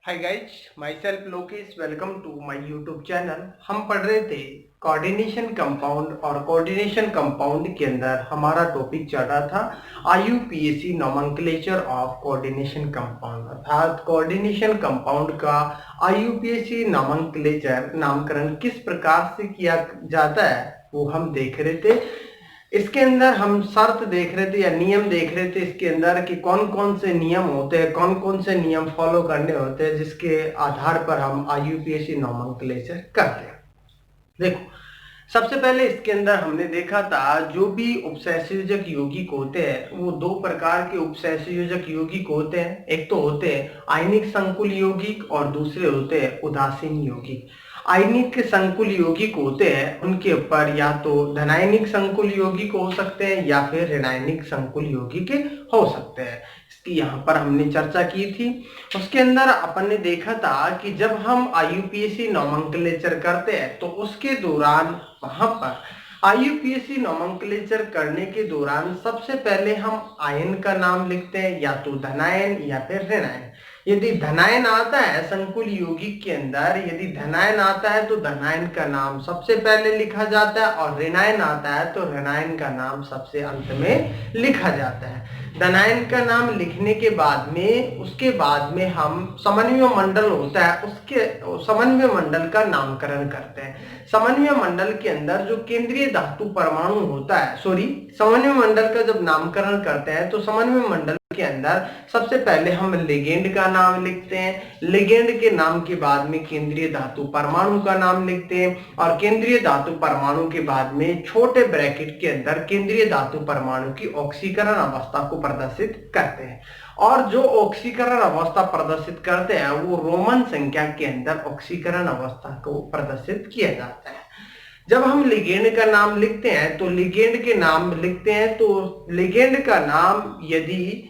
Hi guys, myself Lokesh. Welcome to my YouTube channel. हम पढ़ रहे थे कोऑर्डिनेशन कंपाउंड और कोऑर्डिनेशन कंपाउंड के अंदर हमारा टॉपिक चल रहा था IUPAC nomenclature of coordination compound, अर्थात कोऑर्डिनेशन कंपाउंड का आईयूपीएसी नोमेनक्लेचर नामकरण किस प्रकार से किया जाता है वो हम देख रहे थे। इसके अंदर हम शर्त देख रहे थे या नियम देख रहे थे इसके अंदर कि कौन कौन से नियम होते हैं, कौन कौन से नियम फॉलो करने होते हैं जिसके आधार पर हम आईयूपीएसी नोमेनक्लेचर करते हैं। देखो, सबसे पहले इसके अंदर हमने देखा था जो भी उपसंयोजक यौगिक होते हैं वो दो प्रकार के उपसंयोजक यौगिक होते हैं। एक तो होते हैं आयनिक संकुल यौगिक और दूसरे होते हैं उदासीन यौगिक। आयनिक संकुल यौगिक होते हैं उनके ऊपर या तो धनायनिक संकुल यौगिक हो सकते हैं या फिर ऋणायनिक संकुल यौगिक हो सकते हैं। इसकी यहाँ पर हमने चर्चा की थी। उसके अंदर अपन ने देखा था कि जब हम आईयूपीएसी नोमेनक्लेचर करते हैं तो उसके दौरान वहां पर आईयूपीएसी नोमेनक्लेचर करने के दौरान सबसे पहले हम आयन का नाम लिखते हैं, या तो धनायन या फिर ऋणायन। यदि धनायन आता है संकुल यौगिक के अंदर, यदि धनायन आता है तो धनायन का नाम सबसे पहले लिखा जाता है और ऋणायन आता है तो ऋणायन का नाम सबसे अंत में लिखा जाता है। धनायन का नाम लिखने के बाद में उसके बाद में हम समन्वय मंडल होता है उसके समन्वय मंडल का नामकरण करते हैं। समन्वय मंडल के अंदर जो केंद्रीय धातु परमाणु होता है, समन्वय मंडल का जब नामकरण करते हैं तो समन्वय मंडल के अंदर सबसे पहले हम लिगेंड का नाम लिखते हैं। लिगेंड के नाम के बाद में केंद्रीय धातु परमाणु का नाम लिखते हैं और केंद्रीय धातु परमाणु के बाद में छोटे ब्रैकेट के अंदर केंद्रीय धातु परमाणु की ऑक्सीकरण अवस्था को प्रदर्शित करते हैं। और जो ऑक्सीकरण अवस्था प्रदर्शित करते हैं वो रोमन संख्या के अंदर ऑक्सीकरण अवस्था को प्रदर्शित किया जाता है। जब हम लिगेंड का नाम लिखते हैं तो लिगेंड के नाम लिखते हैं तो लिगेंड का नाम यदि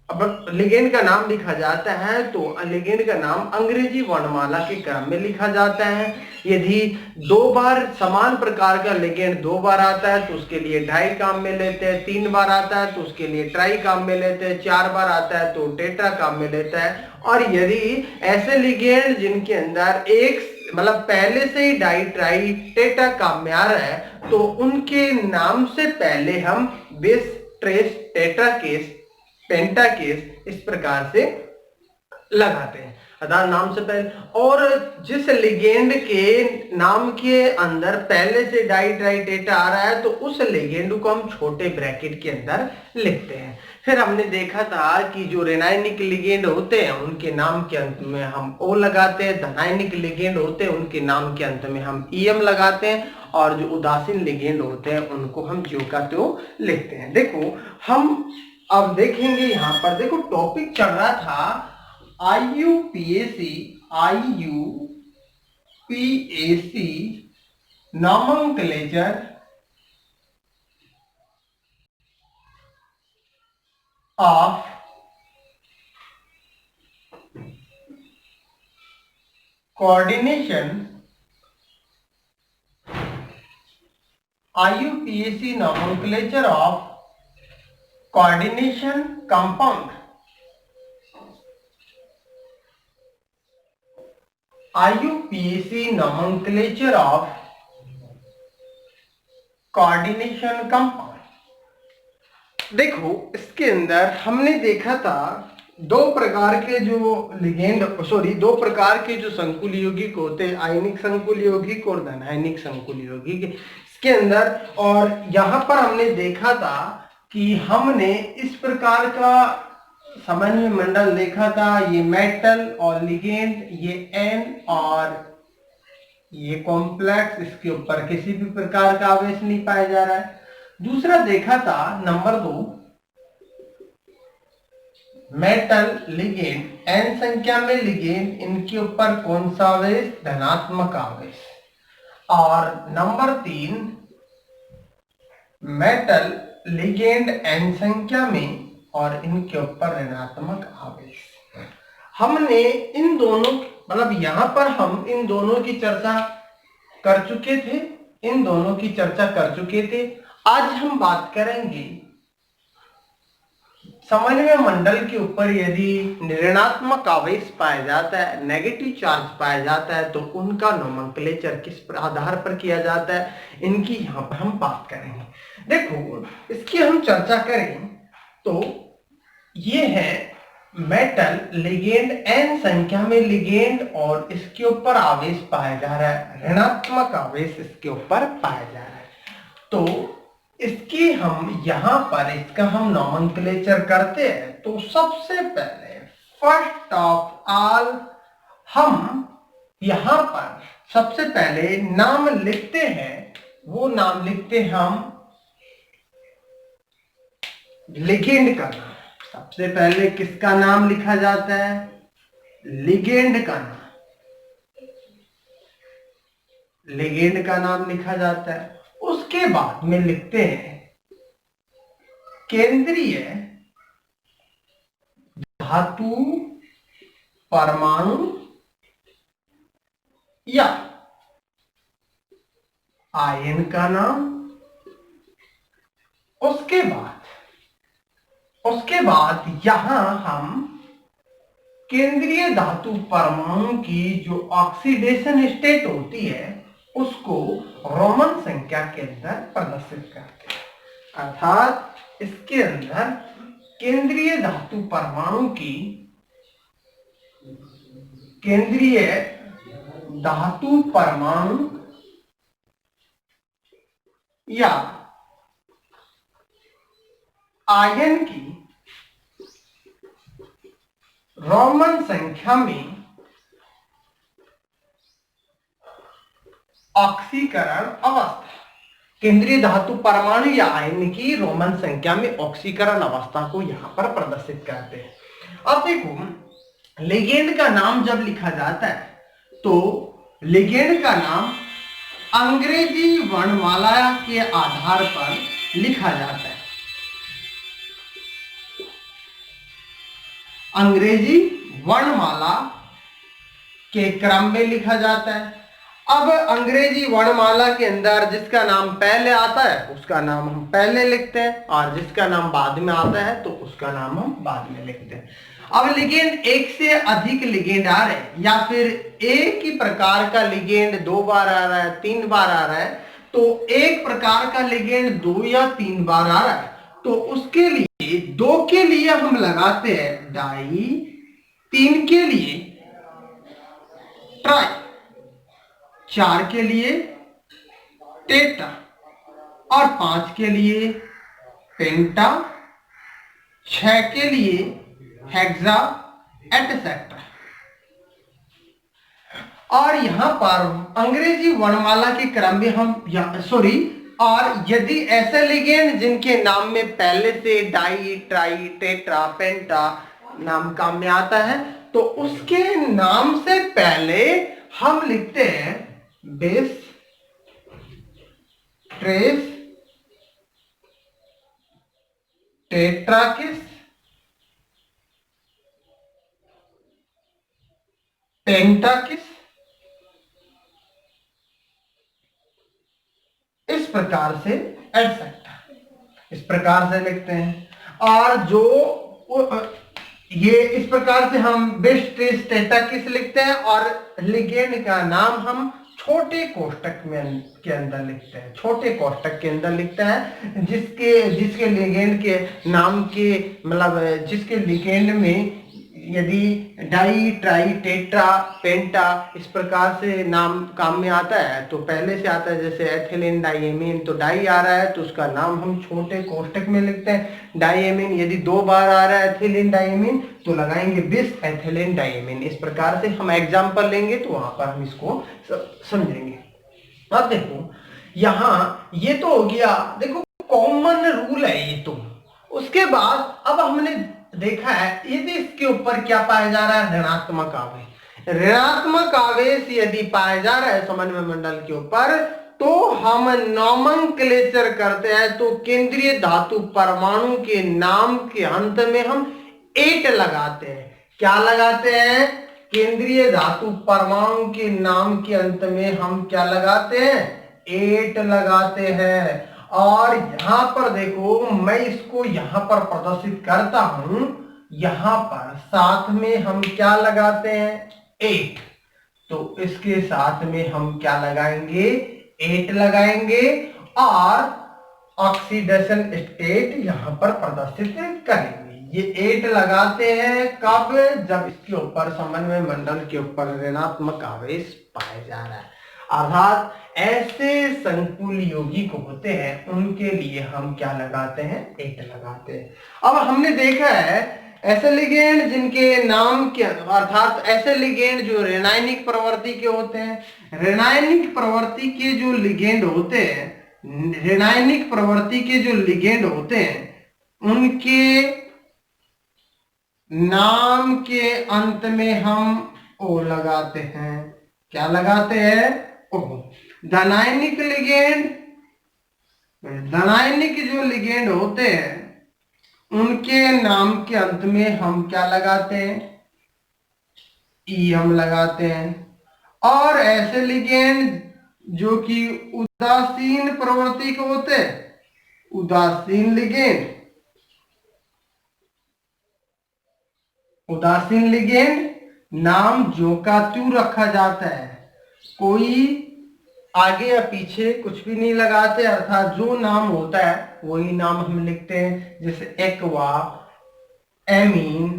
अब लिगेंड का नाम लिखा जाता है तो लिगेंड का नाम अंग्रेजी वर्णमाला के क्रम में लिखा जाता है। यदि दो बार समान प्रकार का लिगेंड दो बार आता है तो उसके लिए डाई काम में लेते हैं, तीन बार आता है तो उसके लिए ट्राई काम में लेते हैं, चार बार आता है तो टेट्रा काम में लेता है। और यदि ऐसे लिगेंड जिनके अंदर एक मतलब पहले से ही डाई ट्राई टेट्रा काम में आ रहा है तो उनके नाम से पहले हम बिस ट्रेस टेट्रा केस पेंटा केस इस प्रकार से लगाते हैं, अर्थात नाम से पहले। और जिस लिगेंड के नाम के अंदर पहले से डाई ट्राई टेट्रा आ रहा है तो उस लिगेंड को हम छोटे ब्रैकेट के अंदर लिखते हैं। फिर हमने देखा था कि जो ऋणायनिक लिगेंड होते हैं उनके नाम के अंत में हम ओ लगाते हैं, धनायनिक लिगेंड होते हैं उनके नाम के अंत में हम ईएम लगाते हैं और जो उदासीन लिगेंड होते हैं उनको हम ज्यों का त्यों लिखते हैं। देखो, हम अब देखेंगे यहाँ पर, देखो टॉपिक चल रहा था IUPAC nomenclature of coordination IUPAC nomenclature of coordination compound. IUPAC nomenclature of coordination compound. देखो, इसके अंदर हमने देखा था दो प्रकार के जो संकुल यौगिक होते हैं, आयनिक संकुल यौगिक और धनायनिक संकुल यौगिक इसके अंदर। और यहाँ पर हमने देखा था कि हमने इस प्रकार का समन्वय मंडल देखा था, ये मेटल और लिगेंड, ये एन और ये कॉम्प्लेक्स, इसके ऊपर किसी भी प्रकार का आवेश नहीं पाया जा रहा है। दूसरा देखा था नंबर 2, मेटल लिगेंड, एन संख्या में लिगेंड, इनके ऊपर कौन सा आवेश? धनात्मक आवेश। और नंबर 3, मेटल लिगेंड एन संख्या में और इनके ऊपर ऋणात्मक आवेश। हमने इन दोनों मतलब यहां पर हम इन दोनों की चर्चा कर चुके थे। आज हम बात करेंगे समन्वय मंडल के ऊपर यदि ऋणात्मक आवेश पाया जाता है, नेगेटिव चार्ज पाया जाता है, तो उनका नोमेनक्लेचर किस आधार पर किया जाता है, इनकी यहाँ पर हम बात करेंगे। देखो, इसकी हम चर्चा करें तो ये है मेटल लिगेंड, n संख्या में लिगेंड, और इसके ऊपर आवेश पाया जा रहा है, ऋणात्मक आवेश इसके ऊपर पाया जा रहा है। तो इसकी हम यहां पर इसका हम नोमेनक्लेचर करते हैं। तो सबसे पहले फर्स्ट ऑफ ऑल हम यहां पर सबसे पहले नाम लिखते हैं, वो नाम लिखते हैं हम लिगेंड का नाम। सबसे पहले किसका नाम लिखा जाता है? लिगेंड का नाम, लिगेंड का नाम लिखा जाता है। उसके बाद में लिखते हैं केंद्रीय धातु परमाणु या आयन का नाम। उसके बाद यहां हम केंद्रीय धातु परमाणु की जो ऑक्सीडेशन स्टेट होती है उसको रोमन संख्या के अंदर प्रदर्शित करते हैं। अर्थात इसके अंदर केंद्रीय धातु परमाणु की, केंद्रीय धातु परमाणु या आयन की रोमन संख्या में ऑक्सीकरण अवस्था, केंद्रीय धातु परमाणु या आयन की रोमन संख्या में ऑक्सीकरण अवस्था को यहां पर प्रदर्शित करते हैं। अब देखो, लिगेंड का नाम जब लिखा जाता है तो लिगेंड का नाम अंग्रेजी वर्णमाला के आधार पर लिखा जाता है। अंग्रेजी वर्णमाला के क्रम में लिखा जाता है। अब अंग्रेजी वर्णमाला के अंदर जिसका नाम पहले आता है उसका नाम हम पहले लिखते हैं, और जिसका नाम बाद में आता है तो उसका नाम हम बाद में लिखते हैं। अब लिगेंड एक से अधिक लिगेंड आ रहे हैं, या फिर एक ही प्रकार का लिगेंड 2 बार आ रहा है, 3 बार आ रहा है, तो एक प्रकार का लिगेंड 2 या 3 बार आ रहा है तो उसके लिए 2 के लिए हम लगाते हैं डाई, 3 के लिए ट्राई, 4 के लिए टेट्रा और 5 के लिए पेंटा, 6 के लिए हेक्सा एटसेट्रा। और यहां पर अंग्रेजी वर्णमाला के क्रम में हम और यदि ऐसे लिगेंड जिनके नाम में पहले से डाई, ट्राई, टेट्रा, पेंटा नाम काम में आता है तो उसके नाम से पहले हम लिखते हैं बेस, ट्रेस, टेट्राकिस, पेंटाकिस, इस प्रकार से एटसेट्रा, इस प्रकार से लिखते हैं। और जो ये इस प्रकार से हम बेस, ट्रेस, टेट्राकिस लिखते हैं, और लिगेंड का नाम हम छोटे कोष्टक में के अंदर लिखते हैं, छोटे कोष्टक के अंदर लिखते हैं, जिसके लिगेंड के नाम के मतलब जिसके लिगेंड में यदि डाई, ट्राई, टेट्रा, पेंटा इस प्रकार से नाम काम में आता है तो पहले से आता है, जैसे एथिलीन डाइएमीन, तो डाई आ रहा है तो उसका नाम हम छोटे कोष्टक में लिखते हैं। डाइएमीन यदि 2 बार आ रहा है एथिलीन डाइएमीन तो लगाएंगे बिस एथिलीन डाइएमीन। इस प्रकार से हम एग्जाम्पल लेंगे तो वहां पर हम इसको समझेंगे। अब देखो यहाँ ये तो हो गया, देखो कॉमन रूल है ये तो। उसके बाद अब हमने देखा है यदि इसके ऊपर क्या पाया जा रहा है, ऋणात्मक आवेश। ऋणात्मक आवेश यदि पाया जा रहा है समन्वय मंडल के ऊपर तो हम नोमेनक्लेचर करते हैं, तो केंद्रीय धातु परमाणु के नाम के अंत में हम 8 लगाते हैं। क्या लगाते हैं? केंद्रीय धातु परमाणु के नाम के अंत में हम क्या लगाते हैं? 8 लगाते हैं। और यहां पर देखो मैं इसको यहां पर प्रदर्शित करता हूं, यहां पर साथ में हम क्या लगाते हैं 8, तो इसके साथ में हम क्या लगाएंगे 8 लगाएंगे और ऑक्सीडेशन स्टेट यहां पर प्रदर्शित करेंगे। ये 8 लगाते हैं कब, जब इसके ऊपर समन्वय मंडल के ऊपर ऋणात्मक आवेश पाया जा रहा है, अर्थात ऐसे संकुल यौगिक होते हैं उनके लिए हम क्या लगाते हैं 8 लगाते हैं। अब हमने देखा है ऐसे लिगेंड जिनके नाम के अर्थात ऐसे लिगेंड जो ऋणायनिक प्रवृत्ति के होते हैं, ऋणायनिक प्रवृत्ति के जो लिगेंड होते हैं, ऋणायनिक प्रवृत्ति के जो लिगेंड होते हैं उनके नाम के अंत में हम ओ लगाते हैं। क्या लगाते हैं ओ। धनायनिक लिगेंड, धनायनिक जो लिगेंड होते हैं उनके नाम के अंत में हम क्या लगाते हैं ई हम लगाते हैं। और ऐसे लिगेंड जो कि उदासीन प्रवृत्ति के होते हैं, उदासीन लिगेंड, उदासीन लिगेंड नाम जो का त्यों रखा जाता है, कोई आगे या पीछे कुछ भी नहीं लगाते, अर्थात जो नाम होता है वही नाम हम लिखते हैं, जैसे एक्वा, एमीन,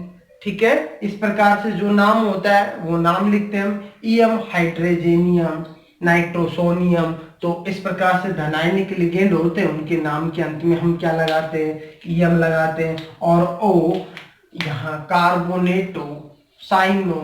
ठीक है, इस प्रकार से जो नाम होता है वो नाम लिखते हैं हम। ईएम हाइड्रोजेनियम, नाइट्रोसोनियम, तो इस प्रकार से धनायनिक लिगेंड होते हैं उनके नाम के अंत में हम क्या लगाते हैं ईएम लगाते हैं। और ओ यहाँ कार्बोनेटो, साइनो,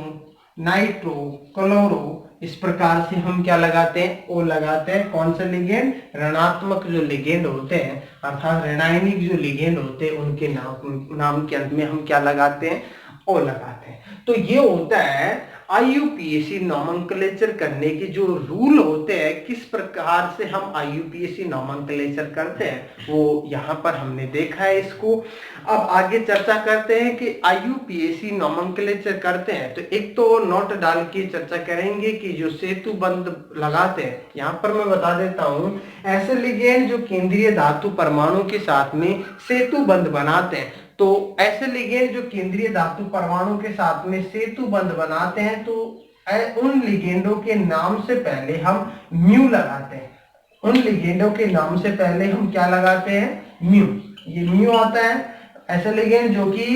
नाइट्रो, क्लोरो, इस प्रकार से हम क्या लगाते हैं ओ लगाते हैं। कौन से लिगेंड, ऋणात्मक जो लिगेंड होते हैं अर्थात ऋणायनिक जो लिगेंड होते हैं उनके नाम के अंत में हम क्या लगाते हैं ओ लगाते हैं। तो ये होता है आईयूपीएसी नोमेनक्लेचर करने के जो रूल होते हैं, किस प्रकार से हम आईयूपीएसी नोमेनक्लेचर करते हैं वो यहाँ पर हमने देखा है इसको। अब आगे चर्चा करते हैं कि आईयूपीएसी नोमेनक्लेचर करते हैं तो एक तो नोट डाल के चर्चा करेंगे कि जो सेतु बंध लगाते हैं, यहाँ पर मैं बता देता हूँ ऐसे लिगेंड जो केंद्रीय धातु परमाणु के साथ में सेतु बंध बनाते हैं, तो ऐसे लिगेंड जो केंद्रीय धातु परमाणु के साथ में सेतु बंध बनाते हैं तो उन लिगेंडों के नाम से पहले हम म्यू लगाते हैं। उन लिगेंडों के नाम से पहले हम क्या लगाते हैं म्यू। ये म्यू आता है ऐसे लिगेंड जो कि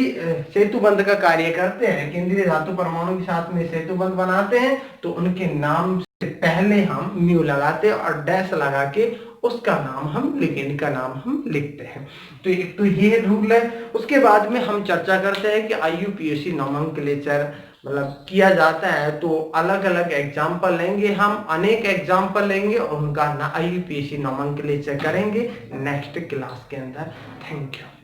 सेतु बंध का कार्य करते हैं, केंद्रीय धातु परमाणु के साथ में सेतु बंध बनाते हैं, तो उनके नाम से पहले हम म्यू लगाते हैं और डैश लगा के उसका नाम हम लिगेंड का नाम हम लिखते हैं। तो एक तो ये रूल है। उसके बाद में हम चर्चा करते हैं कि आईयूपीएसी नोमेनक्लेचर मतलब किया जाता है, तो अलग अलग एग्जाम्पल लेंगे हम, अनेक एग्जाम्पल लेंगे और उनका आईयूपीएसी नोमेनक्लेचर करेंगे नेक्स्ट क्लास के अंदर। Thank you.